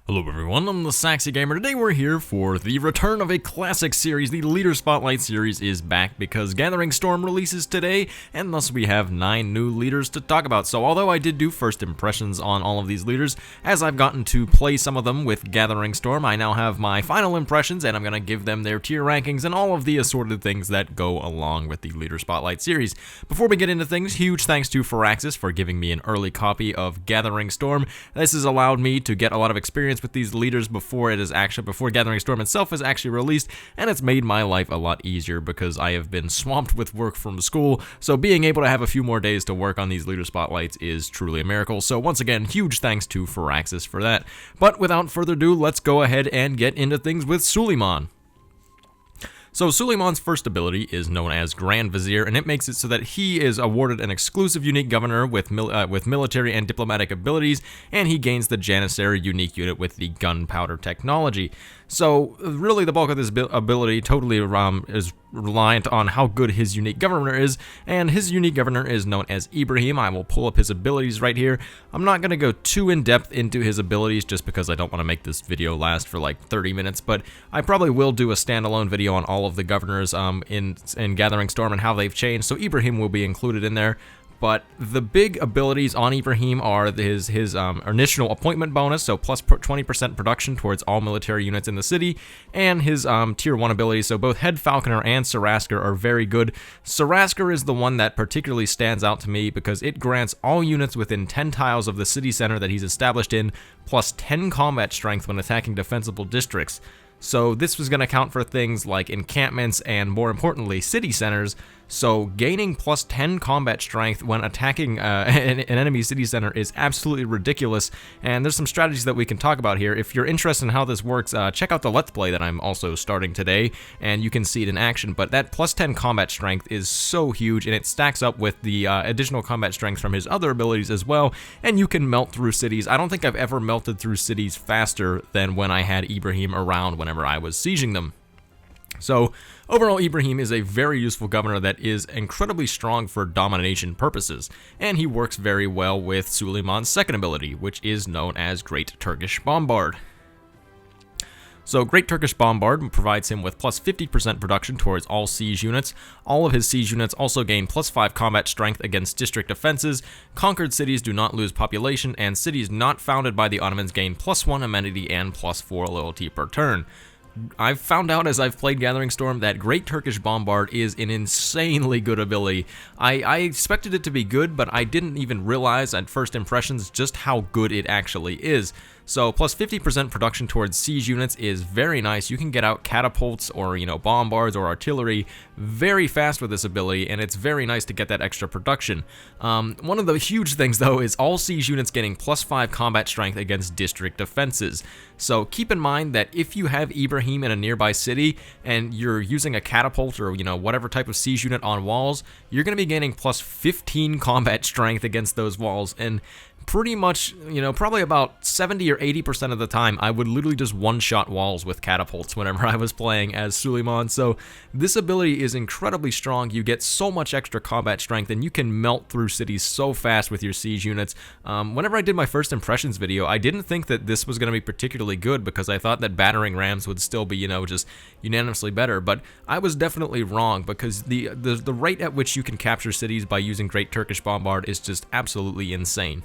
Hello everyone, I'm the Saxy Gamer. Today we're here for the return of a classic series. The Leader Spotlight series is back because Gathering Storm releases today, and thus we have 9 new leaders to talk about. So although I did do first impressions on all of these leaders, as I've gotten to play some of them with Gathering Storm, I now have my final impressions, and I'm going to give them their tier rankings and all of the assorted things that go along with the Leader Spotlight series. Before we get into things, huge thanks to Firaxis for giving me an early copy of Gathering Storm. This has allowed me to get a lot of experience with these leaders before Gathering Storm itself is actually released, and it's made my life a lot easier because I have been swamped with work from school, so being able to have a few more days to work on these leader spotlights is truly a miracle. So once again, huge thanks to Firaxis for that. But without further ado, let's go ahead and get into things with Suleiman. So Suleiman's first ability is known as Grand Vizier, and it makes it so that he is awarded an exclusive unique governor with military and diplomatic abilities, and he gains the Janissary unique unit with the gunpowder technology. So really the bulk of this ability totally is reliant on how good his unique governor is, and his unique governor is known as Ibrahim. I will pull up his abilities right here. I'm not going to go too in-depth into his abilities just because I don't want to make this video last for like 30 minutes, but I probably will do a standalone video on all of the governors in Gathering Storm and how they've changed, so Ibrahim will be included in there. But the big abilities on Ibrahim are his initial appointment bonus, so plus 20% production towards all military units in the city, and his tier 1 abilities, so both Head Falconer and Sarasker are very good. Sarasker is the one that particularly stands out to me because it grants all units within 10 tiles of the city center that he's established in, plus 10 combat strength when attacking defensible districts. So this was going to count for things like encampments and, more importantly, city centers. So gaining plus 10 combat strength when attacking an enemy city center is absolutely ridiculous, and there's some strategies that we can talk about here. If you're interested in how this works, check out the Let's Play that I'm also starting today, and you can see it in action. But that plus 10 combat strength is so huge, and it stacks up with the additional combat strength from his other abilities as well, and you can melt through cities. I don't think I've ever melted through cities faster than when I had Ibrahim around whenever I was sieging them. So overall, Ibrahim is a very useful governor that is incredibly strong for domination purposes, and he works very well with Suleiman's second ability, which is known as Great Turkish Bombard. So Great Turkish Bombard provides him with plus 50% production towards all siege units. All of his siege units also gain plus 5 combat strength against district defenses. Conquered cities do not lose population, and cities not founded by the Ottomans gain plus 1 amenity and plus 4 loyalty per turn. I've found out as I've played Gathering Storm that Great Turkish Bombard is an insanely good ability. I expected it to be good, but I didn't even realize at first impressions just how good it actually is. So plus 50% production towards siege units is very nice. You can get out catapults or, bombards or artillery very fast with this ability, and it's very nice to get that extra production. One of the huge things, though, is all siege units getting plus 5 combat strength against district defenses. So keep in mind that if you have Ibrahim in a nearby city and you're using a catapult or, whatever type of siege unit on walls, you're going to be gaining plus 15 combat strength against those walls, and pretty much, probably about 70 or 80% of the time, I would literally just one-shot walls with catapults whenever I was playing as Suleiman. So this ability is incredibly strong. You get so much extra combat strength, and you can melt through cities so fast with your siege units. Whenever I did my first impressions video, I didn't think that this was going to be particularly good because I thought that battering rams would still be, just unanimously better. But I was definitely wrong because the rate at which you can capture cities by using Great Turkish Bombard is just absolutely insane.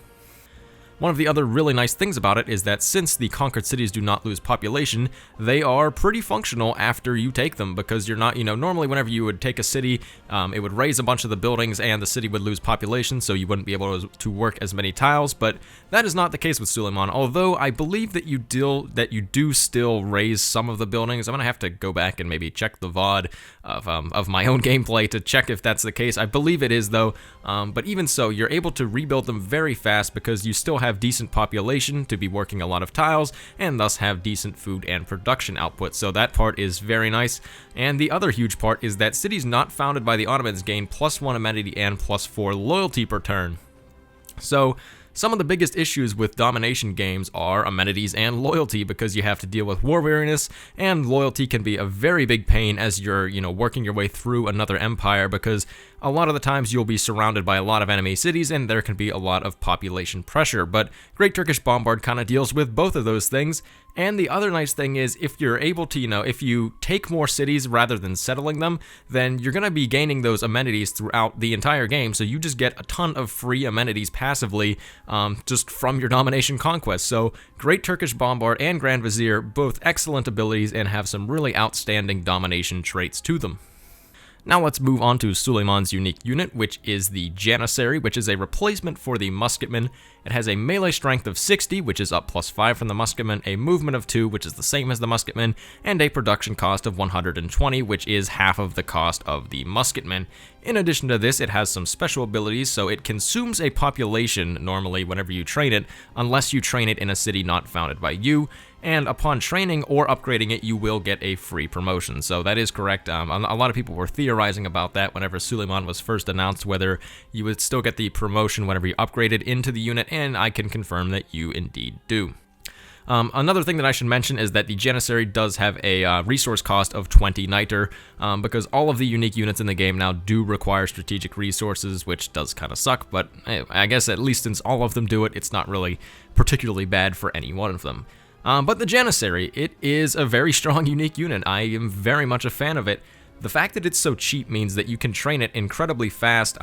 One of the other really nice things about it is that since the conquered cities do not lose population, they are pretty functional after you take them, because you're not, normally whenever you would take a city, it would raise a bunch of the buildings and the city would lose population, so you wouldn't be able to work as many tiles, but that is not the case with Suleiman, although I believe that you do still raise some of the buildings. I'm going to have to go back and maybe check the VOD of my own gameplay to check if that's the case. I believe it is, though, but even so, you're able to rebuild them very fast because you still have decent population to be working a lot of tiles, and thus have decent food and production output, so that part is very nice. And the other huge part is that cities not founded by the Ottomans gain plus 1 amenity and plus 4 loyalty per turn. So some of the biggest issues with domination games are amenities and loyalty, because you have to deal with war weariness, and loyalty can be a very big pain as you're, working your way through another empire, because a lot of the times you'll be surrounded by a lot of enemy cities and there can be a lot of population pressure, but Great Turkish Bombard kind of deals with both of those things. And the other nice thing is, if you're able to, if you take more cities rather than settling them, then you're going to be gaining those amenities throughout the entire game, so you just get a ton of free amenities passively just from your domination conquest. So Great Turkish Bombard and Grand Vizier, both excellent abilities and have some really outstanding domination traits to them. Now let's move on to Suleiman's unique unit, which is the Janissary, which is a replacement for the Musketman. It has a melee strength of 60, which is up +5 from the Musketman, a movement of 2, which is the same as the Musketman, and a production cost of 120, which is half of the cost of the Musketman. In addition to this, it has some special abilities, so it consumes a population normally whenever you train it, unless you train it in a city not founded by you, and upon training or upgrading it, you will get a free promotion. So that is correct. A lot of people were theorizing about that whenever Suleiman was first announced, whether you would still get the promotion whenever you upgraded into the unit, and I can confirm that you indeed do. Another thing that I should mention is that the Janissary does have a resource cost of 20 niter, because all of the unique units in the game now do require strategic resources, which does kind of suck, but I guess at least since all of them do it, it's not really particularly bad for any one of them. But the Janissary, it is a very strong unique unit. I am very much a fan of it. The fact that it's so cheap means that you can train it incredibly fast,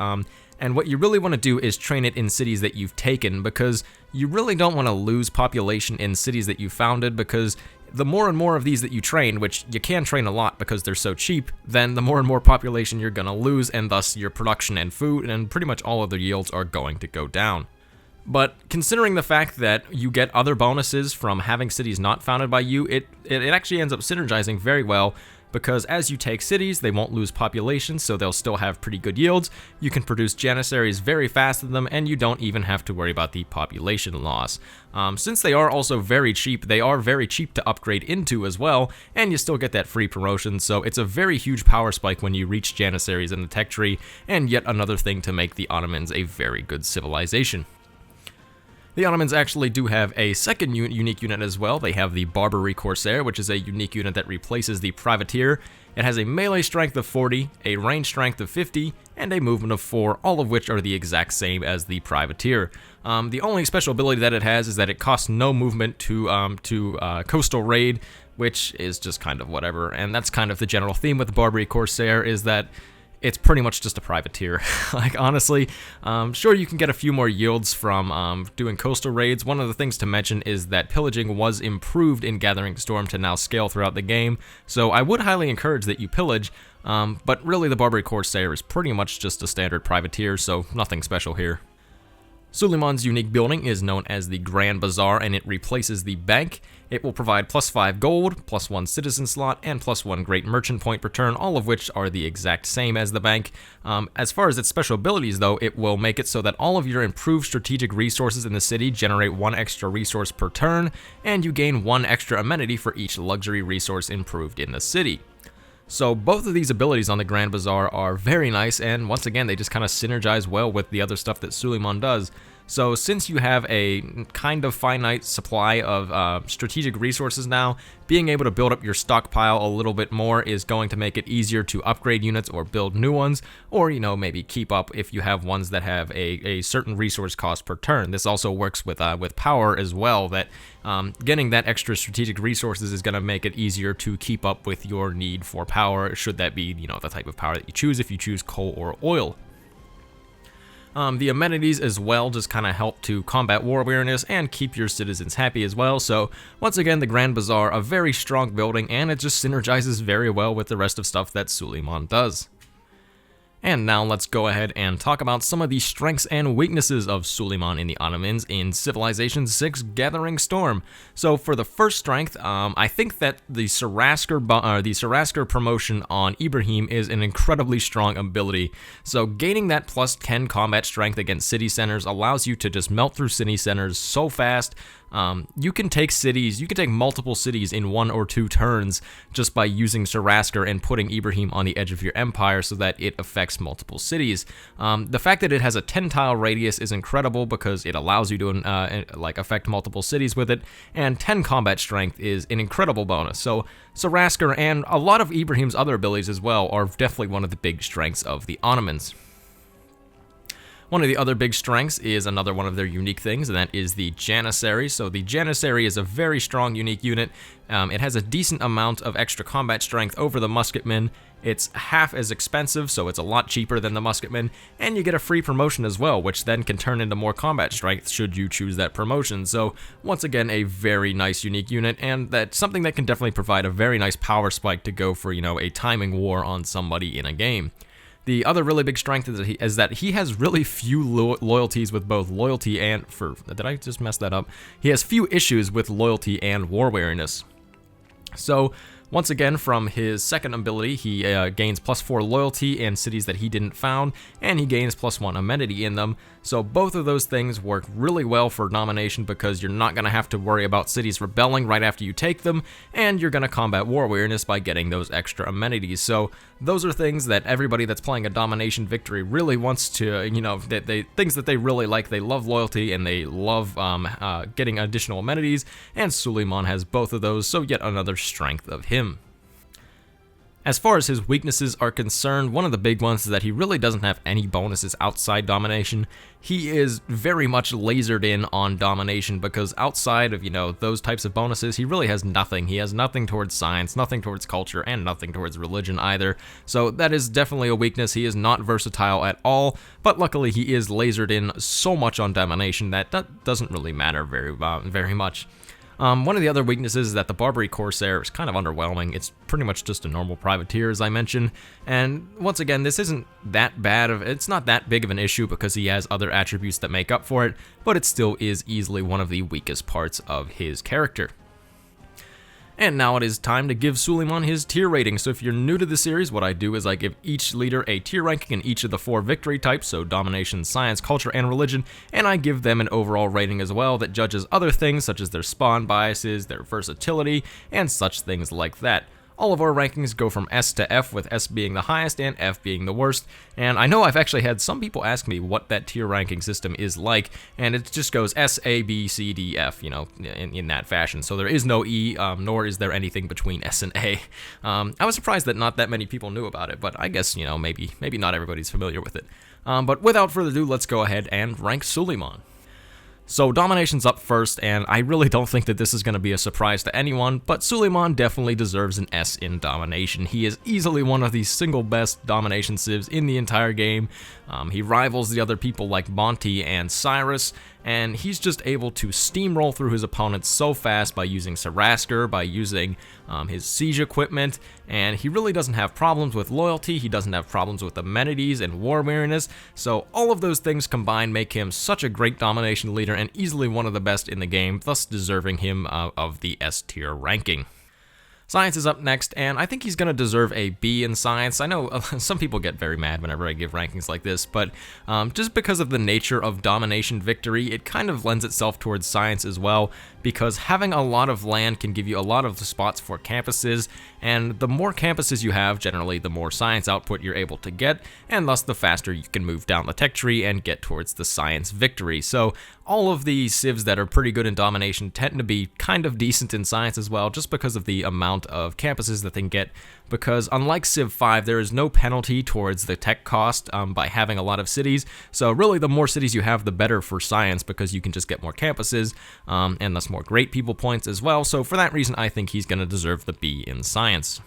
and what you really want to do is train it in cities that you've taken, because you really don't want to lose population in cities that you founded, because the more and more of these that you train, which you can train a lot because they're so cheap, then the more and more population you're going to lose, and thus your production and food and pretty much all of the yields are going to go down. But considering the fact that you get other bonuses from having cities not founded by you, it actually ends up synergizing very well, because as you take cities, they won't lose population, so they'll still have pretty good yields. You can produce Janissaries very fast in them, and you don't even have to worry about the population loss. Since they are also very cheap, they are very cheap to upgrade into as well, and you still get that free promotion, so it's a very huge power spike when you reach Janissaries in the tech tree, and yet another thing to make the Ottomans a very good civilization. The Ottomans actually do have a second unique unit as well. They have the Barbary Corsair, which is a unique unit that replaces the Privateer. It has a melee strength of 40, a range strength of 50, and a movement of 4, all of which are the exact same as the Privateer. The only special ability that it has is that it costs no movement to Coastal Raid, which is just kind of whatever, and that's kind of the general theme with the Barbary Corsair, is that it's pretty much just a privateer. Like, honestly, sure, you can get a few more yields from doing coastal raids. One of the things to mention is that pillaging was improved in Gathering Storm to now scale throughout the game, so I would highly encourage that you pillage, but really the Barbary Corsair is pretty much just a standard privateer, so nothing special here. Suleiman's unique building is known as the Grand Bazaar, and it replaces the bank. It will provide +5 gold, +1 citizen slot, and +1 great merchant point per turn, all of which are the exact same as the bank. As far as its special abilities, though, it will make it so that all of your improved strategic resources in the city generate 1 extra resource per turn, and you gain 1 extra amenity for each luxury resource improved in the city. So both of these abilities on the Grand Bazaar are very nice, and once again, they just kind of synergize well with the other stuff that Suleiman does. So since you have a kind of finite supply of strategic resources now, being able to build up your stockpile a little bit more is going to make it easier to upgrade units or build new ones, or, maybe keep up if you have ones that have a certain resource cost per turn. This also works with power as well, that getting that extra strategic resources is going to make it easier to keep up with your need for power, should that be, the type of power that you choose, if you choose coal or oil. The amenities as well just kind of help to combat war awareness and keep your citizens happy as well. So once again, the Grand Bazaar, a very strong building, and it just synergizes very well with the rest of stuff that Suleiman does. And now let's go ahead and talk about some of the strengths and weaknesses of Suleiman in the Ottomans in Civilization 6 Gathering Storm. So for the first strength, I think that the Saraskar promotion on Ibrahim is an incredibly strong ability. So gaining that +10 combat strength against city centers allows you to just melt through city centers so fast. You can take multiple cities in 1 or 2 turns just by using Saraskar and putting Ibrahim on the edge of your empire so that it affects multiple cities. The fact that it has a 10-tile radius is incredible because it allows you to affect multiple cities with it, and 10 combat strength is an incredible bonus. So Saraskar and a lot of Ibrahim's other abilities as well are definitely one of the big strengths of the Ottomans. One of the other big strengths is another one of their unique things, and that is the Janissary. So the Janissary is a very strong, unique unit. It has a decent amount of extra combat strength over the Musketman. It's half as expensive, so it's a lot cheaper than the Musketman, and you get a free promotion as well, which then can turn into more combat strength should you choose that promotion. So once again, a very nice, unique unit, and that's something that can definitely provide a very nice power spike to go for, a timing war on somebody in a game. The other really big strength is that he has really few loyalties with both loyalty and... Did I just mess that up? He has few issues with loyalty and war wariness. So, once again, from his second ability, he gains +4 loyalty in cities that he didn't found, and he gains +1 amenity in them. So both of those things work really well for domination because you're not going to have to worry about cities rebelling right after you take them, and you're going to combat war awareness by getting those extra amenities. So those are things that everybody that's playing a domination victory really wants to, things that they really like. They love loyalty and they love getting additional amenities, and Suleiman has both of those, so yet another strength of him. As far as his weaknesses are concerned, one of the big ones is that he really doesn't have any bonuses outside domination. He is very much lasered in on domination because outside of, those types of bonuses, he really has nothing. He has nothing towards science, nothing towards culture, and nothing towards religion either. So that is definitely a weakness. He is not versatile at all, but luckily he is lasered in so much on domination that doesn't really matter very much. One of the other weaknesses is that the Barbary Corsair is kind of underwhelming. It's pretty much just a normal privateer, as I mentioned. And once again, this isn't that bad it's not that big of an issue because he has other attributes that make up for it, but it still is easily one of the weakest parts of his character. And now it is time to give Suleiman his tier rating. So if you're new to the series, what I do is I give each leader a tier ranking in each of the 4 victory types, so domination, science, culture, and religion, and I give them an overall rating as well that judges other things such as their spawn biases, their versatility, and such things like that. All of our rankings go from S to F, with S being the highest and F being the worst. And I know I've actually had some people ask me what that tier ranking system is like, and it just goes S, A, B, C, D, F, in that fashion. So there is no E, nor is there anything between S and A. I was surprised that not that many people knew about it, but I guess, maybe not everybody's familiar with it. But without further ado, let's go ahead and rank Suleiman. So domination's up first, and I really don't think that this is going to be a surprise to anyone, but Suleiman definitely deserves an S in domination. He is easily one of the single best domination civs in the entire game. He rivals the other people like Monty and Cyrus, and he's just able to steamroll through his opponents so fast by using Sarasker, by using his siege equipment, and he really doesn't have problems with loyalty, he doesn't have problems with amenities and war weariness, so all of those things combined make him such a great domination leader and easily one of the best in the game, thus deserving him of the S tier ranking. Science is up next, and I think he's going to deserve a B in science. I know some people get very mad whenever I give rankings like this, but just because of the nature of domination victory, it kind of lends itself towards science as well, because having a lot of land can give you a lot of spots for campuses, and the more campuses you have, generally the more science output you're able to get, and thus the faster you can move down the tech tree and get towards the science victory. So all of the civs that are pretty good in domination tend to be kind of decent in science as well, just because of the amount of campuses that they can get, because unlike Civ 5, there is no penalty towards the tech cost by having a lot of cities, so really the more cities you have, the better for science, because you can just get more campuses, and thus more great people points as well, so for that reason I think he's going to deserve the B in science.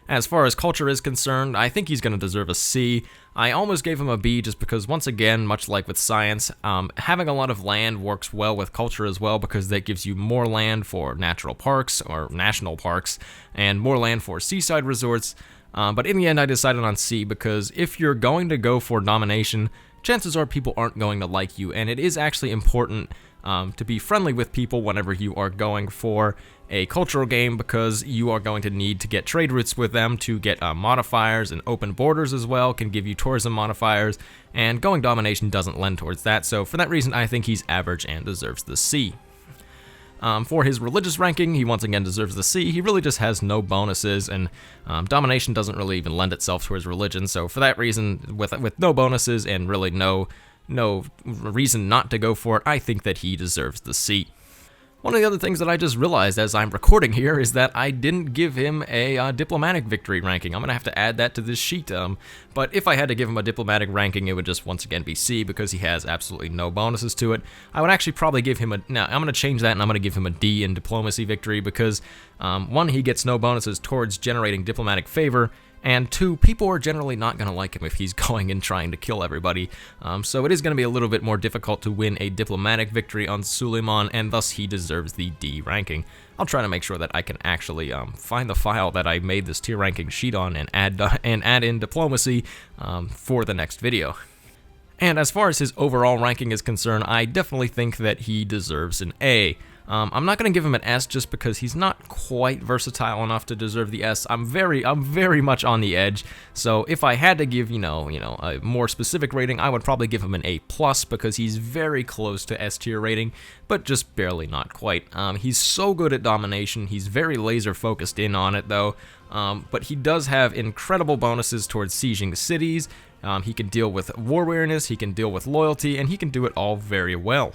As far as culture is concerned, I think he's going to deserve a C. I almost gave him a B just because, once again, much like with science, having a lot of land works well with culture as well, because that gives you more land for natural parks or national parks and more land for seaside resorts. But in the end, I decided on C because if you're going to go for domination, chances are people aren't going to like you, and it is actually important to be friendly with people whenever you are going for a cultural game, because you are going to need to get trade routes with them to get modifiers, and open borders as well can give you tourism modifiers, and going domination doesn't lend towards that, so for that reason I think he's average and deserves the C. For his religious ranking, he once again deserves the C. He really just has no bonuses, and domination doesn't really even lend itself towards religion, so for that reason, with no bonuses and really no reason not to go for it, I think that he deserves the C. One of the other things that I just realized as I'm recording here is that I didn't give him a diplomatic victory ranking. I'm going to have to add that to this sheet. But if I had to give him a diplomatic ranking, it would just once again be C because he has absolutely no bonuses to it. I would actually probably give him now I'm going to change that and I'm going to give him a D in diplomacy victory because one, he gets no bonuses towards generating diplomatic favor, and two, people are generally not going to like him if he's going and trying to kill everybody. So it is going to be a little bit more difficult to win a diplomatic victory on Suleiman, and thus he deserves the D ranking. I'll try to make sure that I can actually find the file that I made this tier ranking sheet on and add in diplomacy for the next video. And as far as his overall ranking is concerned, I definitely think that he deserves an A. I'm not going to give him an S just because he's not quite versatile enough to deserve the S. I'm very much on the edge. So if I had to give, a more specific rating, I would probably give him an A+ because he's very close to S tier rating, but just barely not quite. He's so good at domination. He's very laser focused in on it though. But he does have incredible bonuses towards sieging cities. He can deal with war weariness, he can deal with loyalty, and he can do it all very well.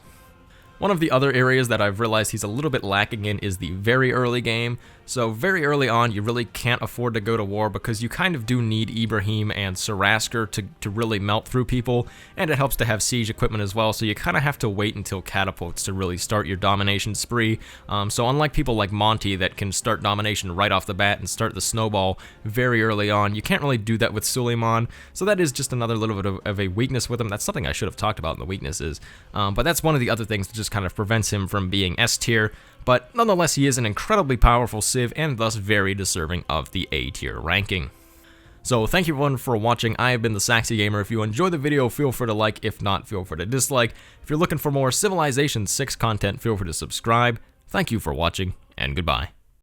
One of the other areas that I've realized he's a little bit lacking in is the very early game. So very early on, you really can't afford to go to war because you kind of do need Ibrahim and Sarasker to really melt through people, and it helps to have siege equipment as well, so you kind of have to wait until catapults to really start your domination spree. So unlike people like Monty that can start domination right off the bat and start the snowball very early on, you can't really do that with Suleiman, so that is just another little bit of a weakness with him. That's something I should have talked about in the weaknesses, but that's one of the other things that just kind of prevents him from being S tier. But nonetheless, he is an incredibly powerful civ and thus very deserving of the A tier ranking. So thank you everyone for watching. I have been the Saxy Gamer. If you enjoyed the video, feel free to like. If not, feel free to dislike. If you're looking for more Civilization 6 content, feel free to subscribe. Thank you for watching, and goodbye.